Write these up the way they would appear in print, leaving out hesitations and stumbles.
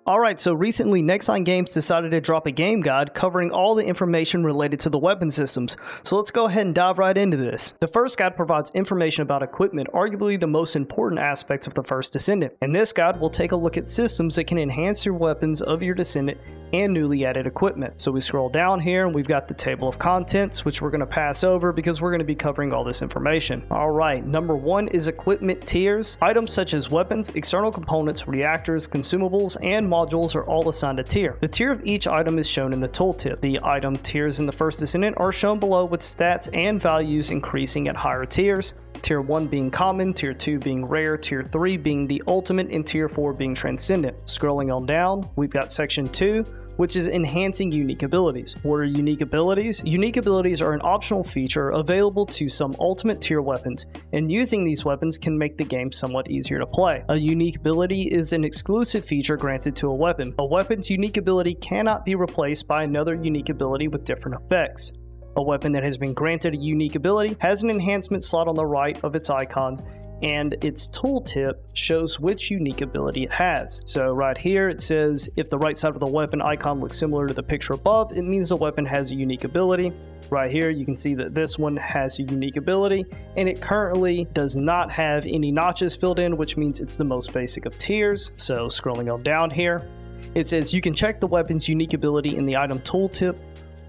Alright, so recently Nexon Games decided to drop a game guide covering all the information related to the weapon systems, so let's go ahead and dive right into this. The first guide provides information about equipment, arguably the most important aspects of the First Descendant. In this guide, we'll take a look at systems that can enhance your weapons of your Descendant and newly added equipment. So we scroll down here and we've got the table of contents, which we're going to pass over because we're going to be covering all this information. Alright, number 1 is equipment tiers. Items such as weapons, external components, reactors, consumables, and modules are all assigned a tier. The tier of each item is shown in the tooltip. The item tiers in the First Descendant are shown below with stats and values increasing at higher tiers. Tier 1 being common, Tier 2 being rare, Tier 3 being the ultimate, and Tier 4 being transcendent. Scrolling on down, we've got Section 2, which is enhancing unique abilities. What are unique abilities? Unique abilities are an optional feature available to some ultimate tier weapons, and using these weapons can make the game somewhat easier to play. A unique ability is an exclusive feature granted to a weapon. A weapon's unique ability cannot be replaced by another unique ability with different effects. A weapon that has been granted a unique ability has an enhancement slot on the right of its icons, and its tooltip shows which unique ability it has. So right here it says if the right side of the weapon icon looks similar to the picture above, it means the weapon has a unique ability. Right here you can see that this one has a unique ability, and it currently does not have any notches filled in, which means it's the most basic of tiers. So scrolling on down here, it says you can check the weapon's unique ability in the item tooltip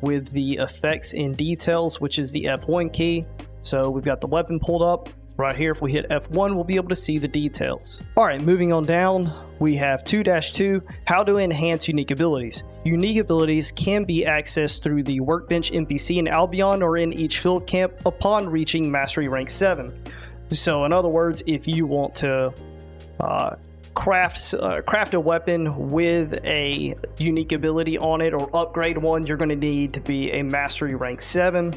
with the effects and details, which is the F1 key. So we've got the weapon pulled up. Right here, if we hit F1, we'll be able to see the details. Alright, moving on down, we have 2-2, how to enhance unique abilities. Unique abilities can be accessed through the workbench NPC in Albion or in each field camp upon reaching Mastery Rank 7. So in other words, if you want to craft a weapon with a unique ability on it or upgrade one, you're going to need to be a Mastery Rank 7.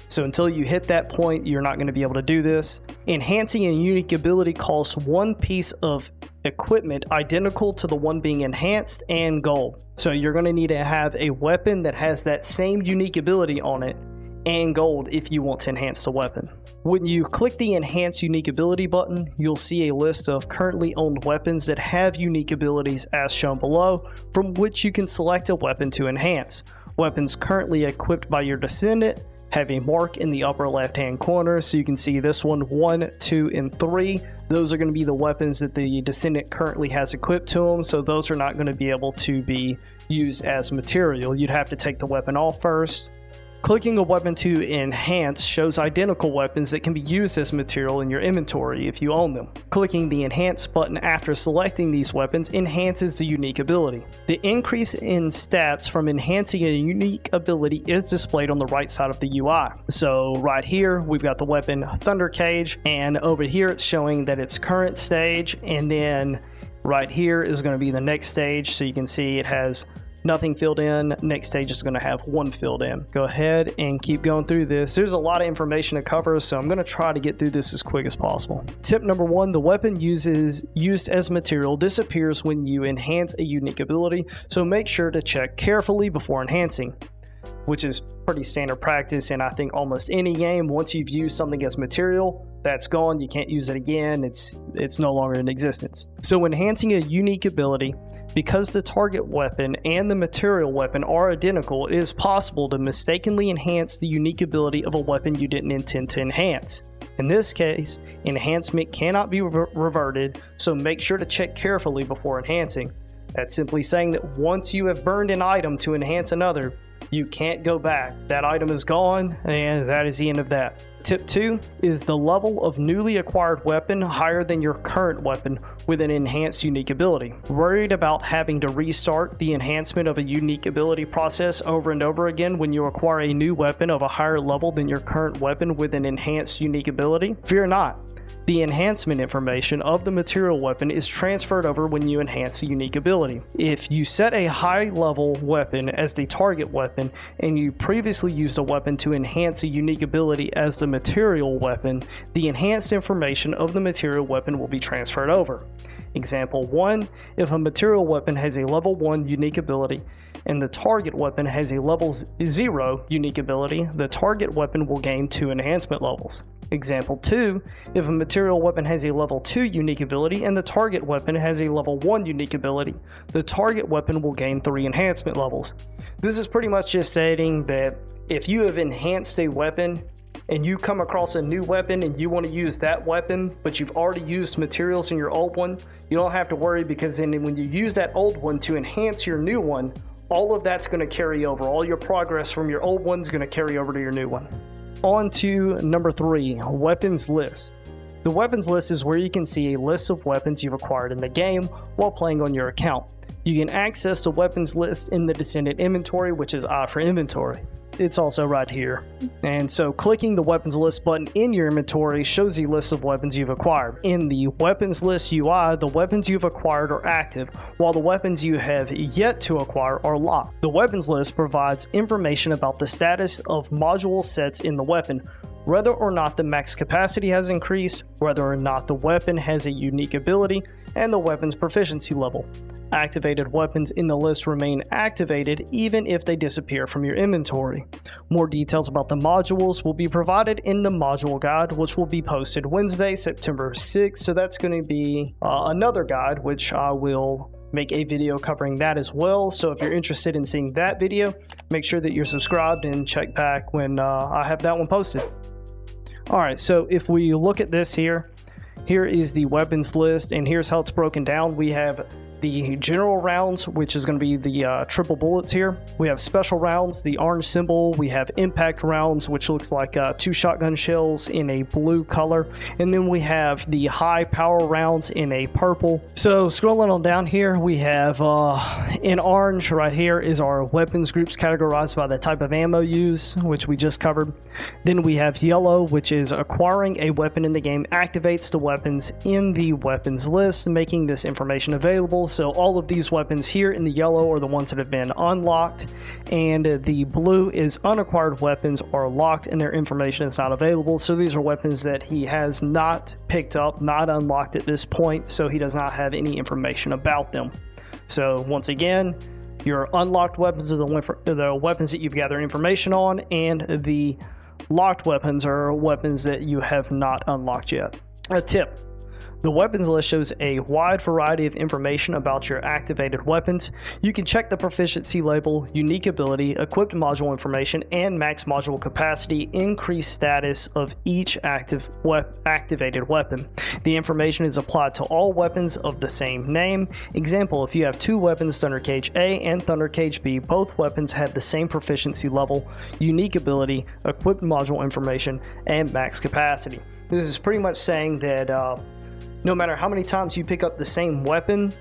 So until you hit that point, you're not going to be able to do this. Enhancing a unique ability costs one piece of equipment identical to the one being enhanced and gold. So you're going to need to have a weapon that has that same unique ability on it and gold if you want to enhance the weapon. When you click the Enhance Unique Ability button, you'll see a list of currently owned weapons that have unique abilities as shown below, from which you can select a weapon to enhance. Weapons currently equipped by your Descendant have a mark in the upper left hand corner, so you can see this one, 1, 2, and 3. Those are going to be the weapons that the Descendant currently has equipped to them, so those are not going to be able to be used as material. You'd have to take the weapon off first. Clicking a weapon to enhance shows identical weapons that can be used as material in your inventory if you own them. Clicking the enhance button after selecting these weapons enhances the unique ability. The increase in stats from enhancing a unique ability is displayed on the right side of the UI. So right here we've got the weapon Thunder Cage, and over here it's showing that it's current stage, and then right here is going to be the next stage. So you can see it has nothing filled in. Next stage is going to have 1 filled in. Go ahead and keep going through this. There's a lot of information to cover, so I'm going to try to get through this as quick as possible. Tip number 1, the weapon used as material disappears when you enhance a unique ability, so make sure to check carefully before enhancing, which is pretty standard practice in I think almost any game. Once you've used something as material, that's gone. You can't use it again. It's no longer in existence. So enhancing a unique ability, because the target weapon and the material weapon are identical, it is possible to mistakenly enhance the unique ability of a weapon you didn't intend to enhance. In this case, enhancement cannot be reverted, so make sure to check carefully before enhancing. That's simply saying that once you have burned an item to enhance another, you can't go back. That item is gone, and that is the end of that. Tip 2 is the level of newly acquired weapon higher than your current weapon with an enhanced unique ability. Worried about having to restart the enhancement of a unique ability process over and over again when you acquire a new weapon of a higher level than your current weapon with an enhanced unique ability? Fear not. The enhancement information of the material weapon is transferred over when you enhance a unique ability. If you set a high level weapon as the target weapon and you previously used a weapon to enhance a unique ability as the material weapon, the enhanced information of the material weapon will be transferred over. Example 1, if a material weapon has a level 1 unique ability and the target weapon has a level 0 unique ability, the target weapon will gain 2 enhancement levels. Example 2, if a material weapon has a level 2 unique ability and the target weapon has a level 1 unique ability, the target weapon will gain 3 enhancement levels. This is pretty much just stating that if you have enhanced a weapon and you come across a new weapon and you want to use that weapon, but you've already used materials in your old one, you don't have to worry, because then when you use that old one to enhance your new one, all of that's going to carry over. All your progress from your old one's going to carry over to your new one. On to number 3, weapons list. The weapons list is where you can see a list of weapons you've acquired in the game while playing on your account. You can access the weapons list in the Descendant inventory, which is I for inventory. It's also right here. And so clicking the weapons list button in your inventory shows the list of weapons you've acquired. In the weapons list UI, the weapons you've acquired are active, while the weapons you have yet to acquire are locked. The weapons list provides information about the status of module sets in the weapon, whether or not the max capacity has increased, whether or not the weapon has a unique ability, and the weapon's proficiency level. Activated weapons in the list remain activated even if they disappear from your inventory. More details about the modules will be provided in the module guide, which will be posted Wednesday, September 6th. So that's going to be another guide, which I will make a video covering that as well. So if you're interested in seeing that video, make sure that you're subscribed and check back when I have that one posted. Alright, so if we look at this here is the weapons list, and here's how it's broken down. We have the general rounds, which is going to be the triple bullets here. We have special rounds, the orange symbol. We have impact rounds, which looks like 2 shotgun shells in a blue color. And then we have the high power rounds in a purple. So scrolling on down here, we have in orange right here is our weapons groups categorized by the type of ammo used, which we just covered. Then we have yellow, which is acquiring a weapon in the game activates the weapons in the weapons list, making this information available. So all of these weapons here in the yellow are the ones that have been unlocked, and the blue is unacquired weapons are locked and their information is not available. So these are weapons that he has not picked up, not unlocked at this point, so he does not have any information about them. So once again, your unlocked weapons are the weapons that you've gathered information on, and the locked weapons are weapons that you have not unlocked yet. A tip: the weapons list shows a wide variety of information about your activated weapons. You can check the proficiency label, unique ability, equipped module information, and max module capacity, increased status of each activated weapon. The information is applied to all weapons of the same name. Example, if you have 2 weapons, Thunder Cage A and Thunder Cage B, both weapons have the same proficiency level, unique ability, equipped module information, and max capacity. This is pretty much saying that no matter how many times you pick up the same weapon,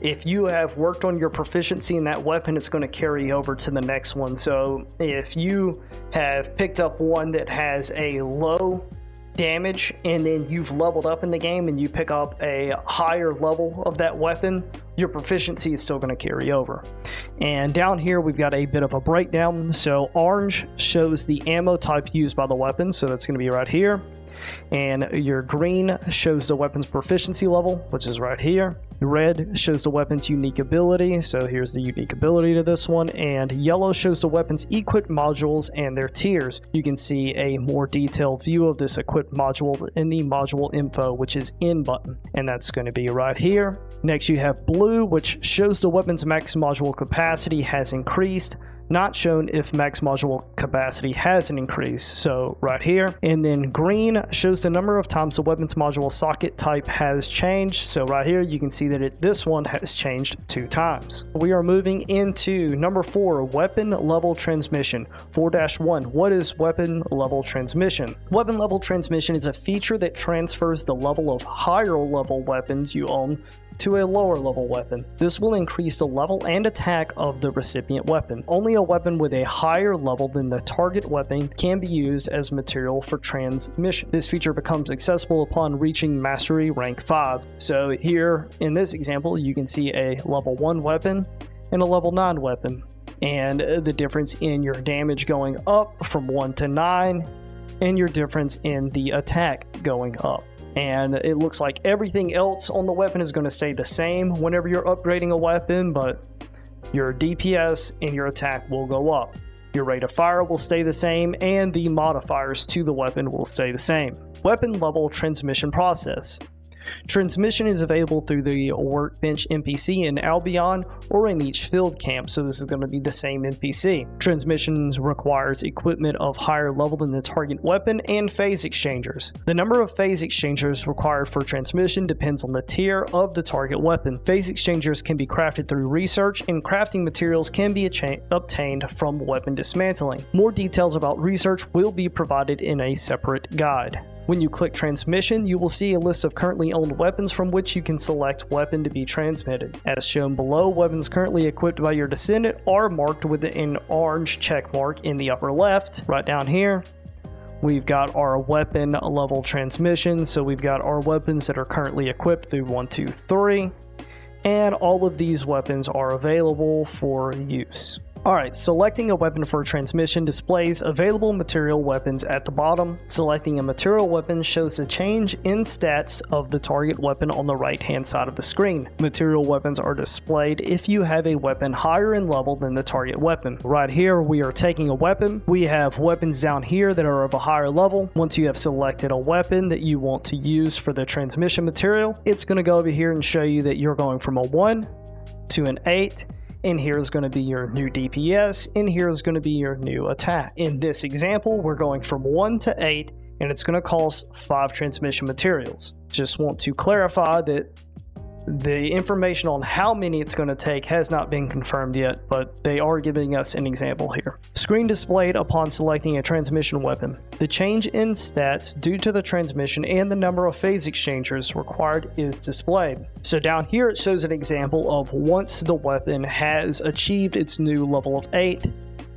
if you have worked on your proficiency in that weapon, it's going to carry over to the next one. So if you have picked up one that has a low damage and then you've leveled up in the game and you pick up a higher level of that weapon, your proficiency is still going to carry over. And down here we've got a bit of a breakdown. So orange shows the ammo type used by the weapon, so that's going to be right here. And your green shows the weapon's proficiency level, which is right here. Red shows the weapon's unique ability, so here's the unique ability to this one. And yellow shows the weapon's equipped modules and their tiers. You can see a more detailed view of this equipped module in the module info, which is in button, and that's going to be right here. Next you have blue, which shows the weapon's max module capacity has increased, not shown if max module capacity hasn't increased, so right here. And then green shows the number of times the weapons module socket type has changed, so right here you can see that this one has changed 2 times. We are moving into number 4, weapon level transmission. 4-1, what is weapon level transmission? Weapon level transmission is a feature that transfers the level of higher level weapons you own to a lower level weapon. This will increase the level and attack of the recipient weapon. Only a weapon with a higher level than the target weapon can be used as material for transmission. This feature becomes accessible upon reaching Mastery rank 5. So here in this example, you can see a level 1 weapon and a level 9 weapon. And the difference in your damage going up from 1 to 9 and your difference in the attack going up. And it looks like everything else on the weapon is going to stay the same whenever you're upgrading a weapon, but your DPS and your attack will go up. Your rate of fire will stay the same, and the modifiers to the weapon will stay the same. Weapon level transmission process. Transmission is available through the workbench NPC in Albion or in each field camp, so this is going to be the same NPC. Transmissions requires equipment of higher level than the target weapon and phase exchangers. The number of phase exchangers required for transmission depends on the tier of the target weapon. Phase exchangers can be crafted through research, and crafting materials can be obtained from weapon dismantling. More details about research will be provided in a separate guide. When you click transmission, you will see a list of currently owned weapons from which you can select weapon to be transmitted. As shown below, weapons currently equipped by your descendant are marked with an orange check mark in the upper left. Right down here, we've got our weapon level transmission. So we've got our weapons that are currently equipped through 1, 2, 3. And all of these weapons are available for use. Alright, selecting a weapon for transmission displays available material weapons at the bottom. Selecting a material weapon shows a change in stats of the target weapon on the right hand side of the screen. Material weapons are displayed if you have a weapon higher in level than the target weapon. Right here we are taking a weapon. We have weapons down here that are of a higher level. Once you have selected a weapon that you want to use for the transmission material, it's going to go over here and show you that you're going from a 1 to an 8. And here's going to be your new DPS, and here's going to be your new attack. In this example, we're going from 1 to 8, and it's going to cost 5 transmission materials. Just want to clarify that the information on how many it's going to take has not been confirmed yet, but they are giving us an example here. Screen displayed upon selecting a transmission weapon. The change in stats due to the transmission and the number of phase exchangers required is displayed. So down here it shows an example of once the weapon has achieved its new level of 8,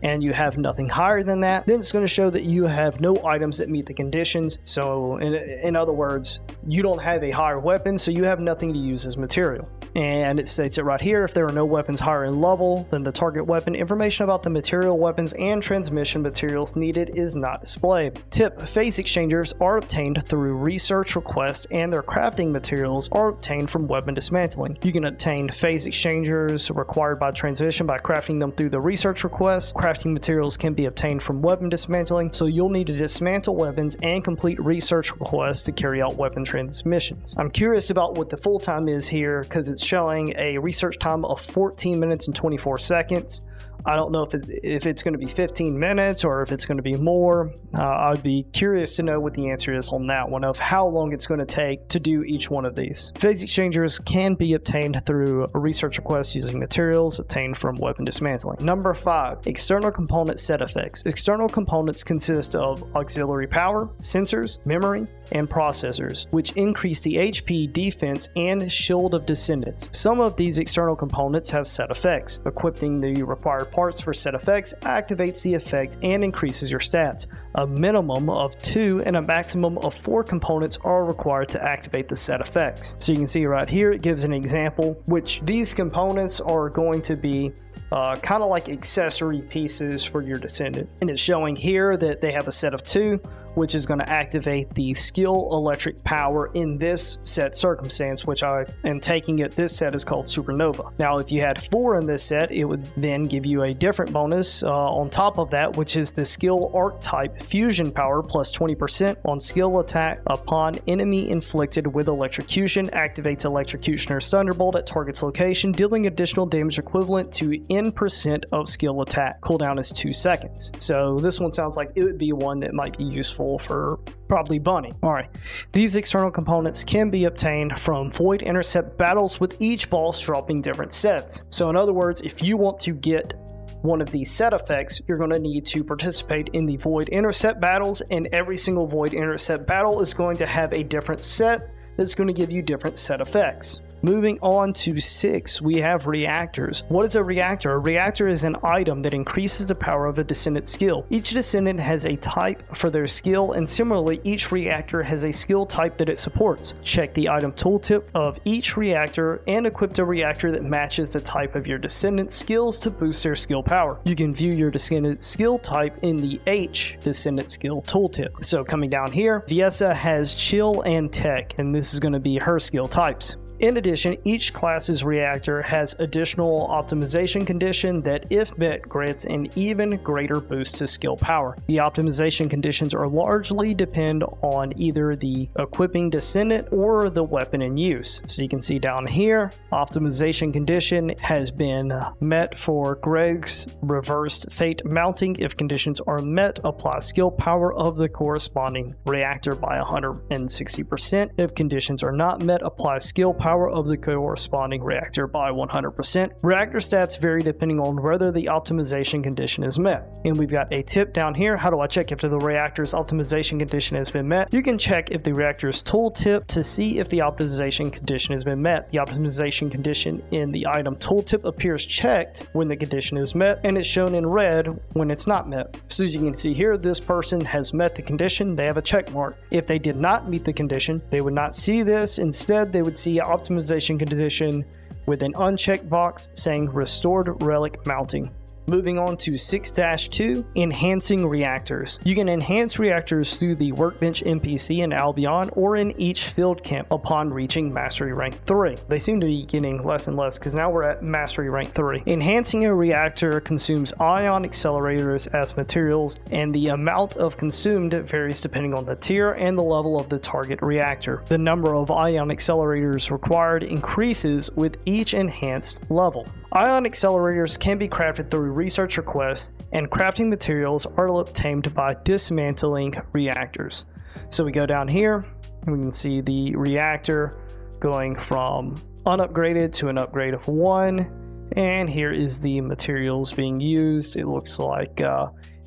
and you have nothing higher than that, then it's going to show that you have no items that meet the conditions. So in other words, you don't have a higher weapon, so you have nothing to use as material. And it states it right here, if there are no weapons higher in level than the target weapon, information about the material weapons and transmission materials needed is not displayed. Tip: phase exchangers are obtained through research requests, and their crafting materials are obtained from weapon dismantling. You can obtain phase exchangers required by transmission by crafting them through the research request. Crafting materials can be obtained from weapon dismantling, so you'll need to dismantle weapons and complete research requests to carry out weapon transmissions. I'm curious about what the full time is here, because it's showing a research time of 14 minutes and 24 seconds. I don't know if it's going to be 15 minutes or if it's going to be more. I'd be curious to know what the answer is on that one, of how long it's going to take to do each one of these. Phase exchangers can be obtained through a research request using materials obtained from weapon dismantling. Number 5, external component set effects. External components consist of auxiliary power, sensors, memory, and processors, which increase the HP, defense, and shield of descendants. Some of these external components have set effects. Equipping the required parts for set effects activates the effect and increases your stats. A minimum of 2 and a maximum of 4 components are required to activate the set effects. So you can see right here it gives an example, which these components are going to be kind of like accessory pieces for your descendant. And it's showing here that they have a set of 2, which is going to activate the skill electric power in this set circumstance, which I am taking it this set is called Supernova. Now if you had 4 in this set, it would then give you a different bonus on top of that, which is the skill archetype fusion power plus 20% on skill attack upon enemy inflicted with electrocution. Activates Electrocutioner's Thunderbolt at target's location, dealing additional damage equivalent to N% of skill attack. Cooldown is 2 seconds. So this one sounds like it would be one that might be useful for probably Bunny. Alright, these external components can be obtained from Void Intercept battles, with each boss dropping different sets. So in other words, if you want to get one of these set effects, you're going to need to participate in the Void Intercept battles, and every single Void Intercept battle is going to have a different set that's going to give you different set effects. Moving on to 6, we have reactors. What is a reactor? A reactor is an item that increases the power of a descendant skill. Each descendant has a type for their skill, and similarly, each reactor has a skill type that it supports. Check the item tooltip of each reactor and equip a reactor that matches the type of your descendant skills to boost their skill power. You can view your descendant skill type in the H descendant skill tooltip. So coming down here, Viessa has chill and tech, and this is going to be her skill types. In addition, each class's reactor has additional optimization condition that, if met, grants an even greater boost to skill power. The optimization conditions are largely depend on either the equipping descendant or the weapon in use. So you can see down here, optimization condition has been met for Greg's reversed fate mounting. If conditions are met, apply skill power of the corresponding reactor by 160%. If conditions are not met, apply skill power of the corresponding reactor by 100%. Reactor stats vary depending on whether the optimization condition is met. And we've got a tip down here. How do I check if the reactor's optimization condition has been met? You can check if the reactor's tooltip to see if the optimization condition has been met. The optimization condition in the item tooltip appears checked when the condition is met, and it's shown in red when it's not met. So as you can see here, this person has met the condition. They have a check mark. If they did not meet the condition, they would not see this. Instead, they would see optimization condition with an unchecked box saying restored relic mounting. Moving on to 6-2, enhancing reactors. You can enhance reactors through the workbench NPC in Albion or in each field camp upon reaching mastery rank 3. They seem to be getting less and less because now we're at mastery rank 3. Enhancing a reactor consumes ion accelerators as materials, and the amount of consumed varies depending on the tier and the level of the target reactor. The number of ion accelerators required increases with each enhanced level. Ion accelerators can be crafted through research requests, and crafting materials are obtained by dismantling reactors. So we go down here, and we can see the reactor going from unupgraded to an upgrade of 1, and here is the materials being used. It looks like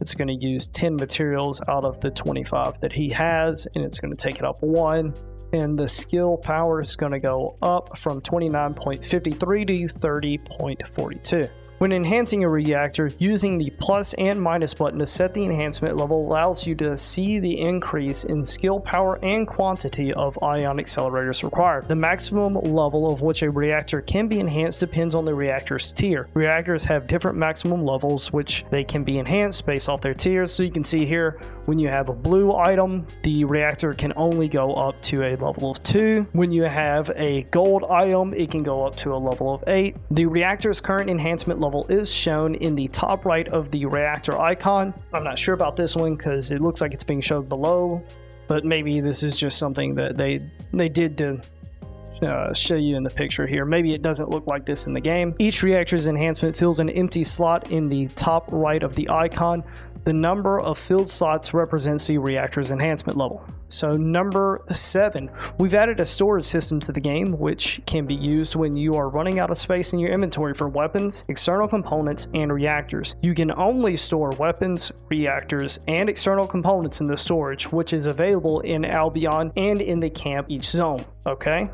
it's going to use 10 materials out of the 25 that he has, and it's going to take it up 1. And the skill power is going to go up from 29.53 to 30.42. When enhancing a reactor, using the plus and minus button to set the enhancement level allows you to see the increase in skill power and quantity of ion accelerators required. The maximum level of which a reactor can be enhanced depends on the reactor's tier. Reactors have different maximum levels which they can be enhanced based off their tiers. So you can see here, when you have a blue item, the reactor can only go up to a level of 2. When you have a gold item, it can go up to a level of 8. The reactor's current enhancement level is shown in the top right of the reactor icon. I'm not sure about this one because it looks like it's being shown below, but maybe this is just something that they did to show you in the picture here. Maybe it doesn't look like this in the game. Each reactor's enhancement fills an empty slot in the top right of the icon. The number of filled slots represents the reactor's enhancement level. So number 7, we've added a storage system to the game which can be used when you are running out of space in your inventory for weapons, external components, and reactors. You can only store weapons, reactors, and external components in the storage, which is available in Albion and in the camp each zone. Okay,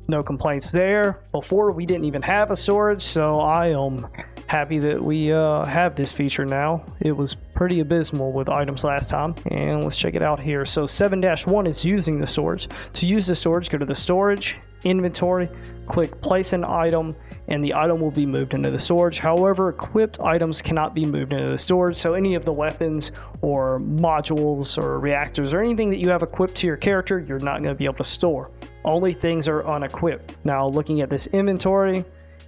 no complaints there. Before, we didn't even have a storage, so I am happy that we have this feature now. It was pretty abysmal with items last time, and let's check it out here. So 7-1 is using the storage. To use the storage, go to the storage, inventory, click place an item, and the item will be moved into the storage. However, equipped items cannot be moved into the storage, so any of the weapons or modules or reactors or anything that you have equipped to your character, you're not going to be able to store. Only things are unequipped. Now, looking at this inventory,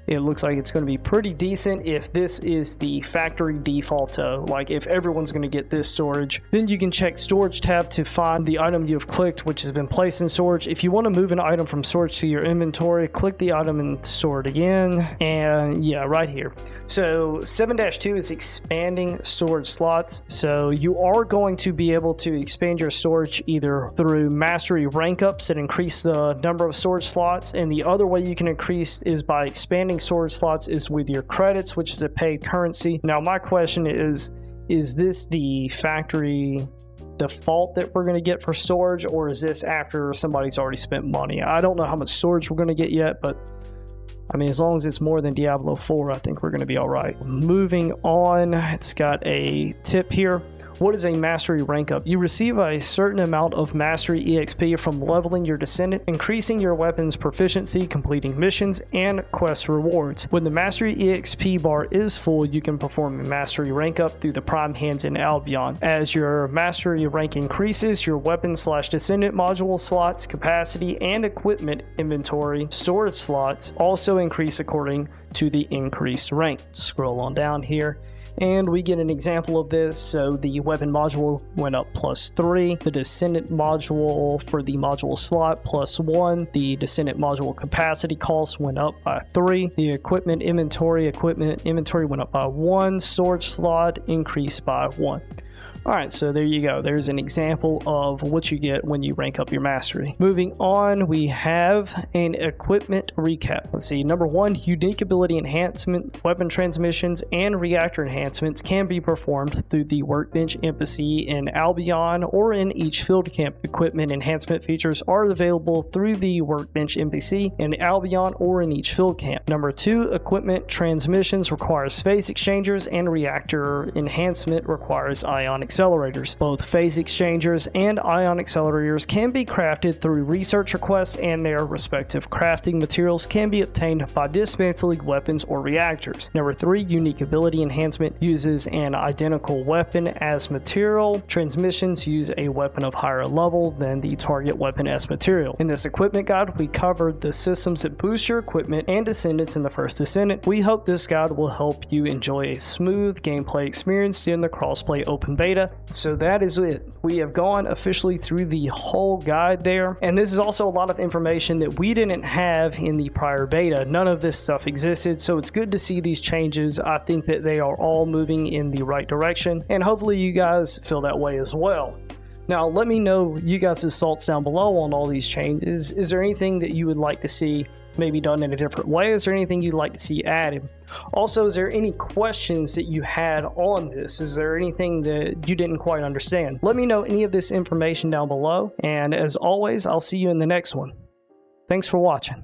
it looks like it's going to be pretty decent if this is the factory default, like if everyone's going to get this storage. Then you can check storage tab to find the item you've clicked which has been placed in storage. If you want to move an item from storage to your inventory, click the item and store it again, and yeah, right here. So 7-2 is expanding storage slots. So you are going to be able to expand your storage either through mastery rank ups that increase the number of storage slots, and the other way you can increase is by expanding storage slots is with your credits, which is a paid currency. Now my question is this the factory default that we're going to get for storage, or is this after somebody's already spent money? I don't know how much storage we're going to get yet, but I mean, as long as it's more than Diablo 4, I think we're going to be all right. Moving on, it's got a tip here. What is a mastery rank up? You receive a certain amount of mastery EXP from leveling your Descendant, increasing your weapon's proficiency, completing missions, and quest rewards. When the mastery EXP bar is full, you can perform a mastery rank up through the Prime Hands in Albion. As your mastery rank increases, your weapon/Descendant module slots, capacity, and equipment inventory storage slots also increase according to the increased rank. Scroll on down here, and we get an example of this. So the weapon module went up +3, the Descendant module for the module slot +1, the Descendant module capacity cost went up by 3, the equipment inventory went up by 1, storage slot increased by 1. Alright, so there you go. There's an example of what you get when you rank up your mastery. Moving on, we have an equipment recap. Let's see. Number 1, unique ability enhancement, weapon transmissions, and reactor enhancements can be performed through the Workbench NPC in Albion or in each field camp. Equipment enhancement features are available through the Workbench NPC in Albion or in each field camp. Number 2, equipment transmissions requires phase exchangers, and reactor enhancement requires ion accelerators. Both phase exchangers and ion accelerators can be crafted through research requests, and their respective crafting materials can be obtained by dismantling weapons or reactors. Number 3, unique ability enhancement uses an identical weapon as material. Transmissions use a weapon of higher level than the target weapon as material. In this equipment guide, we covered the systems that boost your equipment and Descendants in the First Descendant. We hope this guide will help you enjoy a smooth gameplay experience in the crossplay open beta. So that is it. We have gone officially through the whole guide there, and this is also a lot of information that we didn't have in the prior beta. None of this stuff existed, so it's good to see these changes. I think that they are all moving in the right direction, and hopefully you guys feel that way as well. Now, let me know you guys' thoughts down below on all these changes. Is there anything that you would like to see maybe done in a different way? Is there anything you'd like to see added? Also, is there any questions that you had on this? Is there anything that you didn't quite understand? Let me know any of this information down below, and as always, I'll see you in the next one. Thanks for watching.